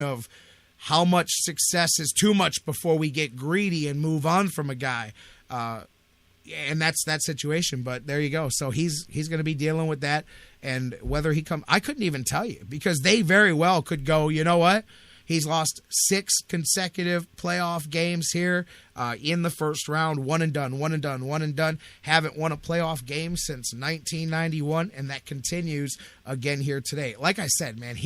of how much success is too much before we get greedy and move on from a guy. And that's that situation. But there you go. So he's going to be dealing with that. And whether he I couldn't even tell you, because they very well could go, you know what? He's lost 6 consecutive playoff games here in the first round. One and done. Haven't won a playoff game since 1991, and that continues again here today. Like I said, man,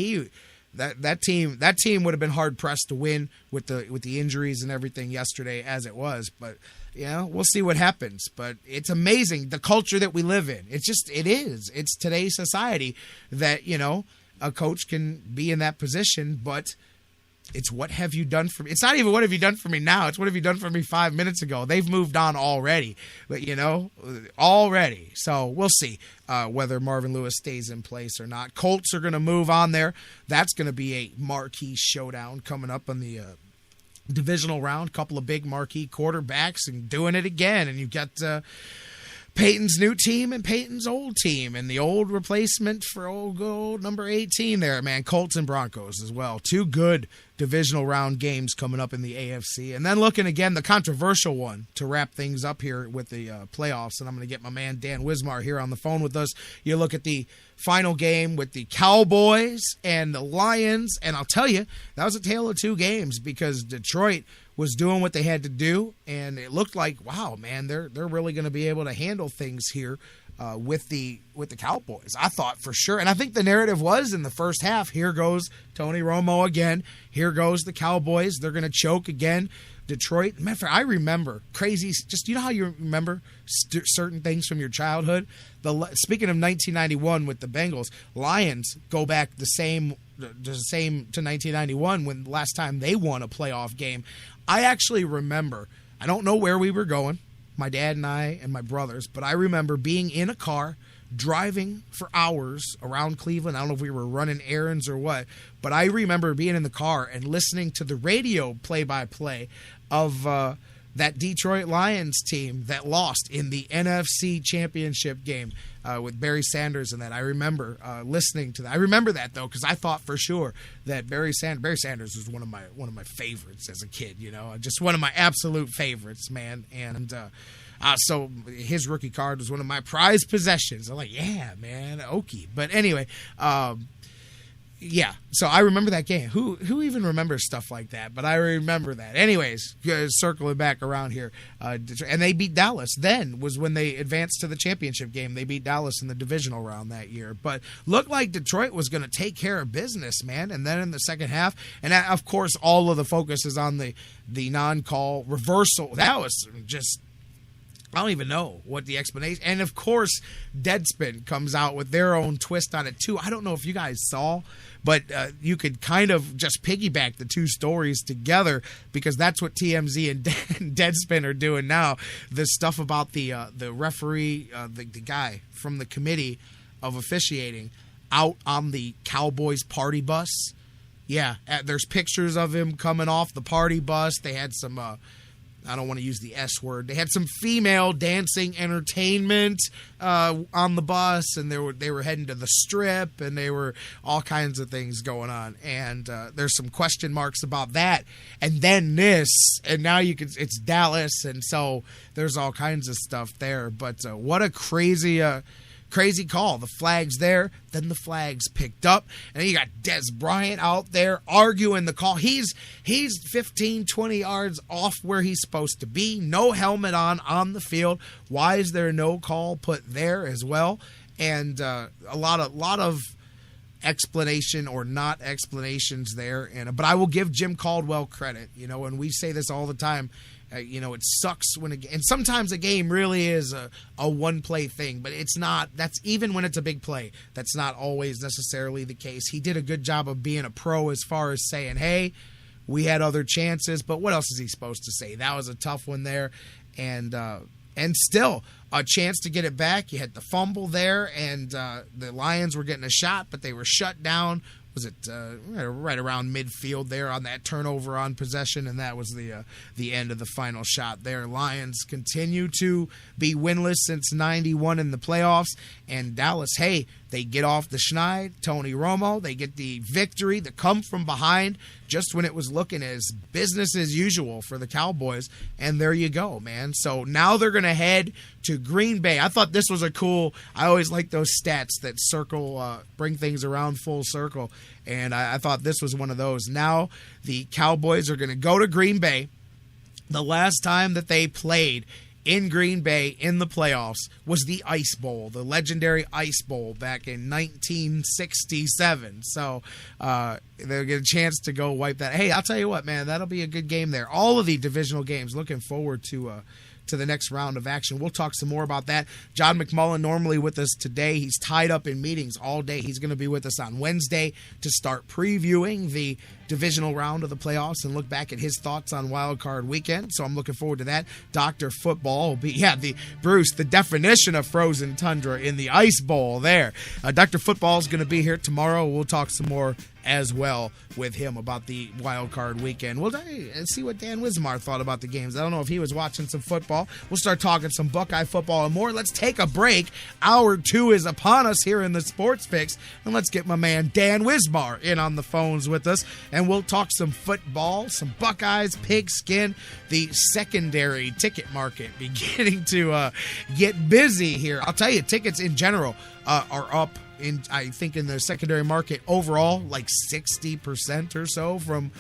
that team would have been hard pressed to win with the injuries and everything yesterday as it was. But we'll see what happens. But it's amazing the culture that we live in. It is. It's today's society that a coach can be in that position, but it's what have you done for me? It's not even what have you done for me now. It's what have you done for me 5 minutes ago. They've moved on already, but already. So we'll see whether Marvin Lewis stays in place or not. Colts are going to move on there. That's going to be a marquee showdown coming up on the divisional round. Couple of big marquee quarterbacks and doing it again. And you've got Peyton's new team and Peyton's old team, and the old replacement for old number 18 there, man. Colts and Broncos as well. 2 good divisional round games coming up in the AFC. And then looking again, the controversial one to wrap things up here with the playoffs, and I'm going to get my man Dan Wismar here on the phone with us. You look at the final game with the Cowboys and the Lions, and I'll tell you, that was a tale of 2 games, because Detroit was doing what they had to do, and it looked like, wow, man, they're really going to be able to handle things here with the Cowboys. I thought for sure, and I think the narrative was in the first half, here goes Tony Romo again, here goes the Cowboys, they're going to choke again. Detroit, I remember crazy, just how you remember certain things from your childhood. Speaking of 1991 with the Bengals, Lions go back the same to 1991 when the last time they won a playoff game. I actually remember, I don't know where we were going, my dad and I and my brothers, but I remember being in a car driving for hours around Cleveland. I don't know if we were running errands or what, but I remember being in the car and listening to the radio play-by-play of that Detroit Lions team that lost in the NFC Championship game with Barry Sanders and that. I remember listening to that. I remember that though, because I thought for sure that Barry Sanders was one of my favorites as a kid. Just one of my absolute favorites, man. And so his rookie card was one of my prized possessions. I'm like, yeah, man, Okie. But anyway, yeah, so I remember that game. Who even remembers stuff like that? But I remember that. Anyways, circling back around here, and they beat Dallas. Then was when they advanced to the championship game. They beat Dallas in the divisional round that year. But looked like Detroit was going to take care of business, man. And then in the second half, and of course, all of the focus is on the non-call reversal. That was just, I don't even know what the explanation. And of course, Deadspin comes out with their own twist on it too. I don't know if you guys saw, but you could kind of just piggyback the 2 stories together, because that's what TMZ and Deadspin are doing now. The stuff about the referee, the guy from the committee of officiating out on the Cowboys party bus. Yeah, there's pictures of him coming off the party bus. They had some I don't want to use the S word. They had some female dancing entertainment on the bus, and they were heading to the Strip, and they were all kinds of things going on. And there's some question marks about that. And then this, and now it's Dallas, and so there's all kinds of stuff there. But what a crazy call. The flag's there, then the flag's picked up, and then you got Des Bryant out there arguing the call. He's 15, 20 yards off where he's supposed to be. No helmet on the field. Why is there no call put there as well? And a lot of explanation or not explanations there. But I will give Jim Caldwell credit. And we say this all the time. It sucks and sometimes a game really is a one-play thing, but it's not. That's even when it's a big play. That's not always necessarily the case. He did a good job of being a pro as far as saying, hey, we had other chances, but what else is he supposed to say? That was a tough one there, and still a chance to get it back. You had the fumble there, and the Lions were getting a shot, but they were shut down. Was it right around midfield there on that turnover on possession, and that was the end of the final shot there. Lions continue to be winless since 91 in the playoffs, and Dallas, hey, They get off the schneid, Tony Romo. They get the victory, the come from behind, just when it was looking as business as usual for the Cowboys. And there you go, man. So now they're going to head to Green Bay. I thought this was I always like those stats that bring things around full circle. And I thought this was one of those. Now the Cowboys are going to go to Green Bay. The last time that they played in Green Bay in the playoffs was the Ice Bowl, the legendary Ice Bowl back in 1967. So they'll get a chance to go wipe that. Hey, I'll tell you what, man, that'll be a good game there. All of the divisional games, looking forward to the next round of action. We'll talk some more about that. John McMullen normally with us today. He's tied up in meetings all day. He's going to be with us on Wednesday to start previewing the divisional round of the playoffs and look back at his thoughts on Wild Card Weekend. So I'm looking forward to that. Dr. Football will be, the definition of frozen tundra in the Ice Bowl there. Dr. Football is going to be here tomorrow. We'll talk some more as well with him about the Wild Card Weekend. We'll see what Dan Wismar thought about the games. I don't know if he was watching some football. We'll start talking some Buckeye football and more. Let's take a break. Hour 2 is upon us here in the Sports Fix, and let's get my man Dan Wismar in on the phones with us, and we'll talk some football, some Buckeyes, pigskin, the secondary ticket market beginning to get busy here. I'll tell you, tickets in general are up. I think in the secondary market overall, like 60% or so from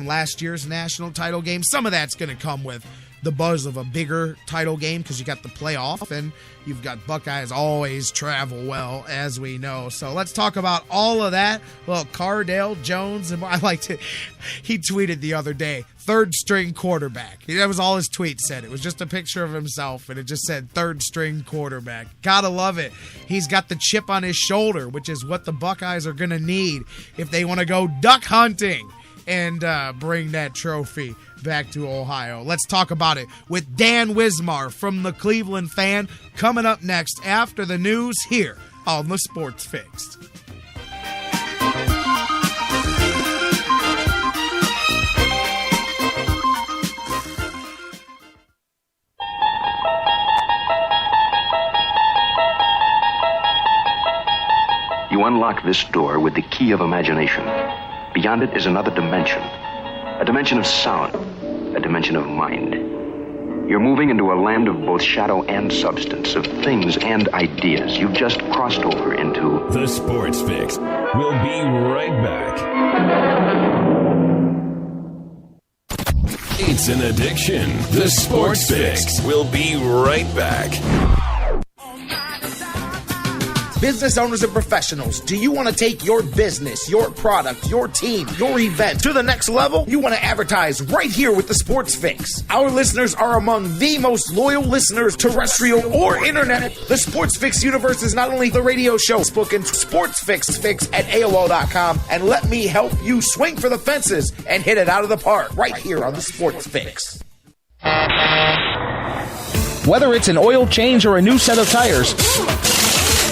last year's national title game. Some of that's going to come with the buzz of a bigger title game because you got the playoff and you've got Buckeyes always travel well, as we know. So let's talk about all of that. Well, Cardale Jones, and he tweeted the other day, third-string quarterback. That was all his tweet said. It was just a picture of himself, and it just said third-string quarterback. Gotta love it. He's got the chip on his shoulder, which is what the Buckeyes are going to need if they want to go duck hunting and bring that trophy back to Ohio. Let's talk about it with Dan Wismar from the Cleveland Fan coming up next after the news here on the Sports Fix. You unlock this door with the key of imagination. Beyond it is another dimension. A dimension of sound. A dimension of mind. You're moving into a land of both shadow and substance, of things and ideas. You've just crossed over into the Sports Fix. We'll be right back. It's an addiction. The Sports Fix. We'll be right back. Business owners and professionals, do you want to take your business, your product, your team, your event to the next level? You want to advertise right here with the Sports Fix. Our listeners are among the most loyal listeners, terrestrial or internet. The Sports Fix universe is not only the radio show, Facebook and Sports Fix at AOL.com, and let me help you swing for the fences and hit it out of the park right here on the Sports Fix. Whether it's an oil change or a new set of tires,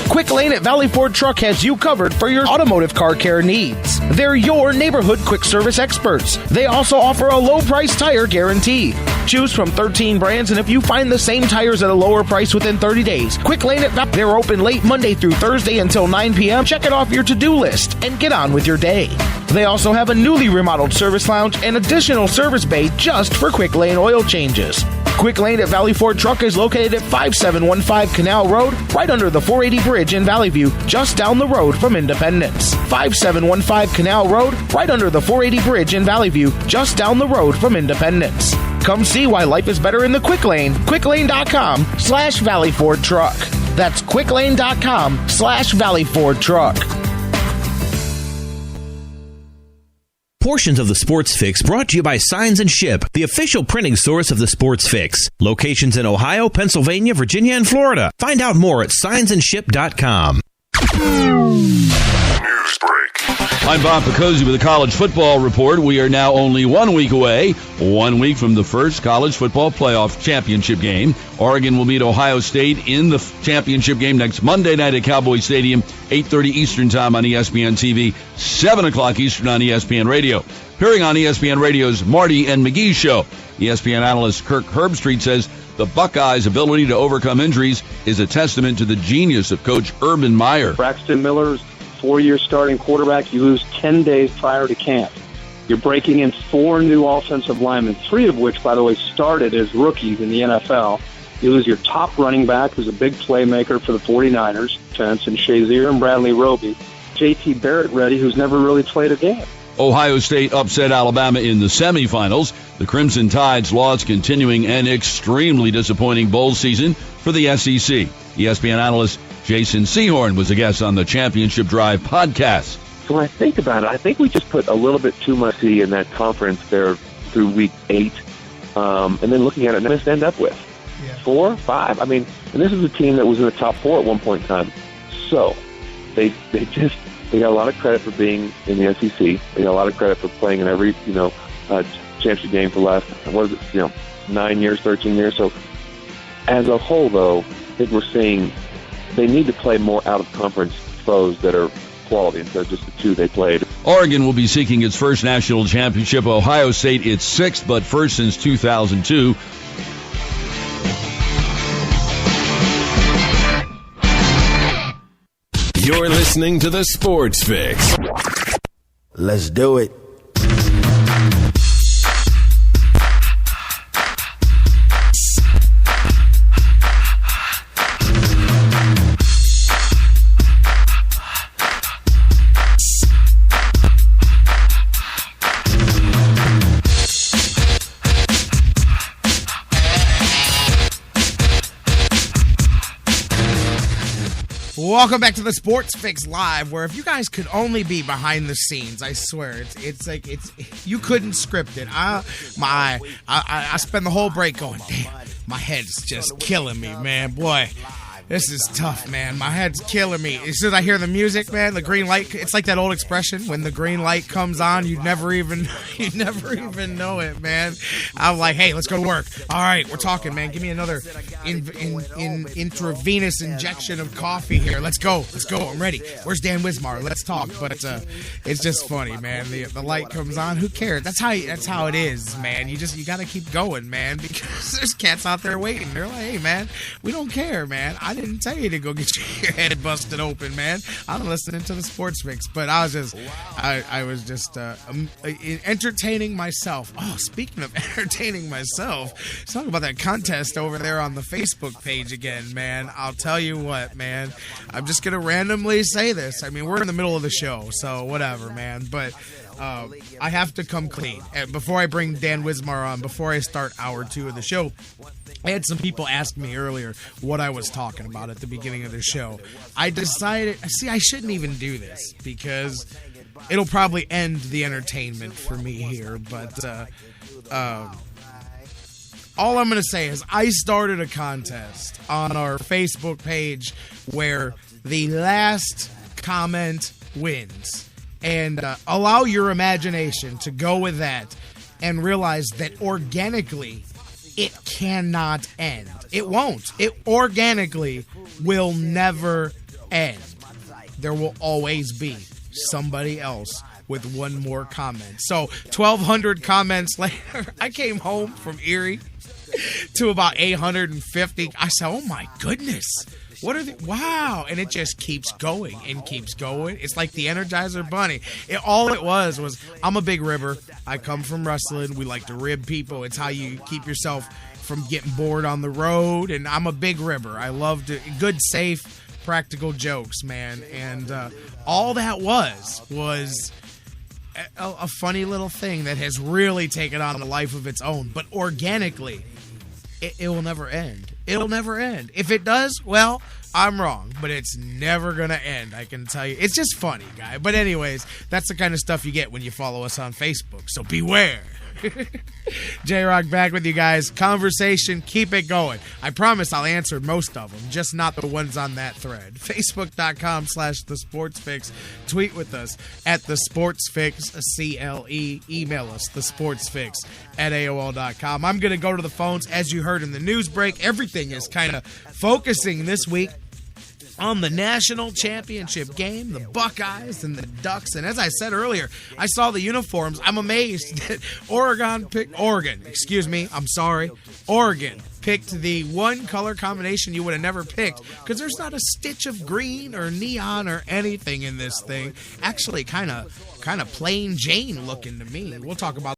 Quick Lane at Valley Ford Truck has you covered for your automotive car care needs. They're your neighborhood quick service experts. They also offer a low price tire guarantee. Choose from 13 brands, and if you find the same tires at a lower price within 30 days, Quick Lane at Valley, they're open late Monday through Thursday until 9 p.m. Check it off your to-do list and get on with your day. They also have a newly remodeled service lounge and additional service bay just for Quick Lane oil changes. Quick Lane at Valley Ford Truck is located at 5715 Canal Road, right under the 480 bridge in Valley View, just down the road from Independence. 5715 Canal Road, right under the 480 bridge in Valley View, just down the road from Independence. Come see why life is better in the Quick Lane. QuickLane.com/Valley Ford Truck. That's QuickLane.com/Valley Ford Truck. Portions of the Sports Fix brought to you by Signs and Ship, the official printing source of the Sports Fix. Locations in Ohio, Pennsylvania, Virginia, and Florida. Find out more at signsandship.com. News break. I'm Bob Picozzi with the College Football Report. We are now only 1 week away, 1 week from the first college football playoff championship game. Oregon will meet Ohio State in the championship game next Monday night at Cowboy Stadium, 8:30 Eastern Time on ESPN TV, 7 o'clock Eastern on ESPN Radio. Appearing on ESPN Radio's Marty and McGee show, ESPN analyst Kirk Herbstreit says The Buckeyes' ability to overcome injuries is a testament to the genius of Coach Urban Meyer. Braxton Miller's 4-year starting quarterback. You lose 10 days prior to camp. You're breaking in 4 new offensive linemen, 3 of which, by the way, started as rookies in the NFL. You lose your top running back, who's a big playmaker for the 49ers, defense, and Shazier and Bradley Roby. J.T. Barrett ready, who's never really played a game. Ohio State upset Alabama in the semifinals. The Crimson Tide's loss continuing an extremely disappointing bowl season for the SEC. ESPN analyst Jason Sehorn was a guest on the Championship Drive podcast. So when I think about it, I think we just put a little bit too much in that conference there through week 8. And then looking at it, let's end up with 4, 5. I mean, and this is a team that was in the top 4 at one point in time. So they got a lot of credit for being in the SEC. They got a lot of credit for playing in every, championship game for the last, 9 years, 13 years. So as a whole, though, I think we're seeing they need to play more out-of-conference foes that are quality instead of just the 2 they played. Oregon will be seeking its first national championship. Ohio State its 6th, but first since 2002. You're listening to the Sports Fix. Let's do it. Welcome back to the Sports Fix Live, where if you guys could only be behind the scenes, I swear, it's like you couldn't script it. I spend the whole break going, damn, my head's just killing me, man. Boy, this is tough, man. My head's killing me. As soon as I hear the music, man, the green light, it's like that old expression, when the green light comes on, you never even know it, man. I'm like, hey, let's go to work. All right, we're talking, man. Give me another intravenous injection of coffee here. Let's go. I'm ready. Where's Dan Wismar? Let's talk. But it's just funny, man. The light comes on. Who cares? That's how it is, man. You got to keep going, man, because there's cats out there waiting. They're like, hey, man, we don't care, man. I didn't tell you to go get your head busted open, man. I'm listening to the Sports Fix, but I was just entertaining myself. Oh, speaking of entertaining myself, let's talk about that contest over there on the Facebook page again, man. I'll tell you what, man. I'm just gonna randomly say this. I mean, we're in the middle of the show, so whatever, man. But I have to come clean. Before I bring Dan Wismar on, before I start hour 2 of the show, I had some people ask me earlier what I was talking about at the beginning of the show. I decided, I shouldn't even do this because it'll probably end the entertainment for me here. But all I'm going to say is I started a contest on our Facebook page where the last comment wins. And allow your imagination to go with that and realize that organically it cannot end. It won't. It organically will never end. There will always be somebody else with one more comment. So 1,200 comments later, I came home from Erie to about 850. I said, oh my goodness. What are they? Wow. And it just keeps going and keeps going. It's like the Energizer Bunny. All it was, I'm a big ribber. I come from wrestling. We like to rib people. It's how you keep yourself from getting bored on the road. And I'm a big ribber. I love good, safe, practical jokes, man. And all that was a funny little thing that has really taken on a life of its own. But organically, it will never end. It'll never end. If it does, well, I'm wrong, but it's never going to end, I can tell you. It's just funny, guy. But anyways, that's the kind of stuff you get when you follow us on Facebook, so beware. J-Rock back with you guys. Conversation, keep it going. I promise I'll answer most of them, just not the ones on that thread. Facebook.com/TheSportsFix. Tweet with us at TheSportsFix, CLE. Email us, TheSportsFix@AOL.com. I'm going to go to the phones. As you heard in the news break, everything is kind of focusing this week on the national championship game, the Buckeyes and the Ducks. And as I said earlier, I saw the uniforms. I'm amazed that Oregon picked the one color combination you would have never picked, because there's not a stitch of green or neon or anything in this thing. Actually, kind of plain Jane looking to me. We'll talk about